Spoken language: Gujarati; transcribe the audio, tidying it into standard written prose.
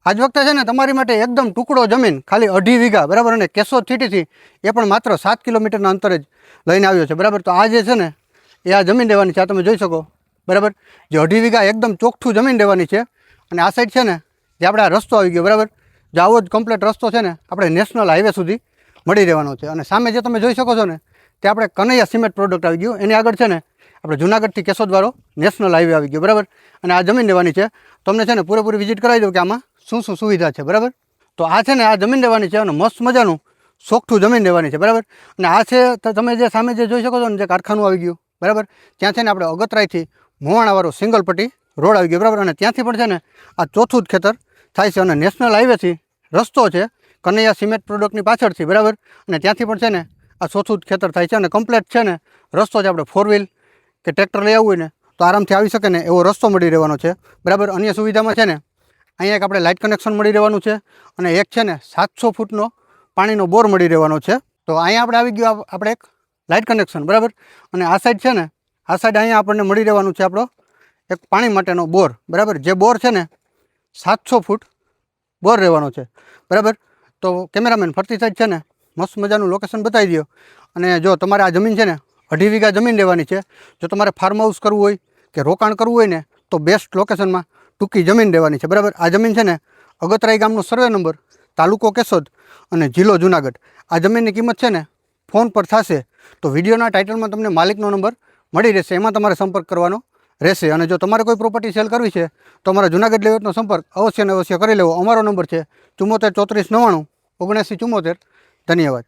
આજ વખતે છે ને તમારી માટે એકદમ ટુકડો જમીન ખાલી 2.5 વીઘા બરાબર, અને કેશોદ સિટીથી એ પણ માત્ર 7 કિલોમીટરના અંતરે જ લઈને આવ્યો છે બરાબર. તો આ જે છે ને એ આ જમીન લેવાની છે, આ તમે જોઈ શકો બરાબર. જે 2.5 વીઘા એકદમ ચોખ્ઠું જમીન લેવાની છે. અને આ સાઈડ છે ને જે આપણે આ રસ્તો આવી ગયો બરાબર, જે આવો જ કમ્પ્લીટ રસ્તો છે ને આપણે નેશનલ હાઈવે સુધી મળી રહેવાનો છે. અને સામે જે તમે જોઈ શકો છો ને તે આપણે કનૈયા સિમેન્ટ પ્રોડક્ટ આવી ગયું, એની આગળ છે ને આપણે જુનાગઢથી કેશોદવાળો નેશનલ હાઈવે આવી ગયો બરાબર. અને આ જમીન લેવાની છે. તમને છે ને પૂરેપૂરી વિઝિટ કરાવી દઉં કે આમાં શું શું સુવિધા છે બરાબર. તો આ છે ને આ જમીન લેવાની છે અને મસ્ત મજાનું ચોખ્ઠું જમીન લેવાની છે બરાબર. અને આ છે તો તમે જે સામે જે જોઈ શકો છો ને જે કારખાનું આવી ગયું બરાબર, ત્યાં છે ને આપણે અગતરાયથી મોવાણાવાળો સિંગલ પટ્ટી રોડ આવી ગયો બરાબર. અને ત્યાંથી પણ છે ને આ ચોથું જ ખેતર થાય છે. અને નેશનલ હાઈવેથી રસ્તો છે કનૈયા સિમેન્ટ પ્રોડક્ટની પાછળથી બરાબર. અને ત્યાંથી પણ છે ને આ ચોથું જ ખેતર થાય છે. અને કમ્પ્લેટ છે ને રસ્તો છે, આપણે 4 વ્હીલ કે ટ્રેક્ટર લઈ આવવું હોય ને તો આરામથી આવી શકે ને એવો રસ્તો મળી રહેવાનો છે બરાબર. અન્ય સુવિધામાં છે ને અહીંયા એક આપણે લાઇટ કનેક્શન મળી રહેવાનું છે અને એક છે ને 700 ફૂટનો પાણીનો બોર મળી રહેવાનો છે. તો અહીંયા આપણે આવી ગયું આપણે એક લાઇટ કનેક્શન બરાબર. અને આ સાઈડ છે ને આ સાઈડ અહીંયા આપણને મળી રહેવાનું છે આપણો એક પાણી માટેનો બોર બરાબર. જે બોર છે ને 700 ફૂટ બોર રહેવાનો છે બરાબર. તો કેમેરામેન ફરતી સાઈડ છે ને મસ્ત મજાનું લોકેશન બતાવી દો. અને જો તમારે આ જમીન છે ને 2.5 વીઘા જમીન લેવાની છે. જો તમારે ફાર્મ હાઉસ કરવું હોય કે રોકાણ કરવું હોય ને તો બેસ્ટ લોકેશનમાં ટૂંકી જમીન લેવાની છે બરાબર. આ જમીન છે ને અગતરાઈ ગામનો સર્વે નંબર, તાલુકો કેશોદ અને જિલ્લો જુનાગઢ. આ જમીનની કિંમત છે ને ફોન પર થશે તો વિડીયોના ટાઇટલમાં તમને માલિકનો નંબર મળી રહેશે, એમાં તમારે સંપર્ક કરવાનો રહેશે. અને જો તમારે કોઈ પ્રોપર્ટી સેલ કરવી છે તો અમારા જુનાગઢ લેવેટનો સંપર્ક અવશ્ય ને અવશ્ય કરી લેવો. અમારો નંબર છે 74 34 99 79 74. ધન્યવાદ.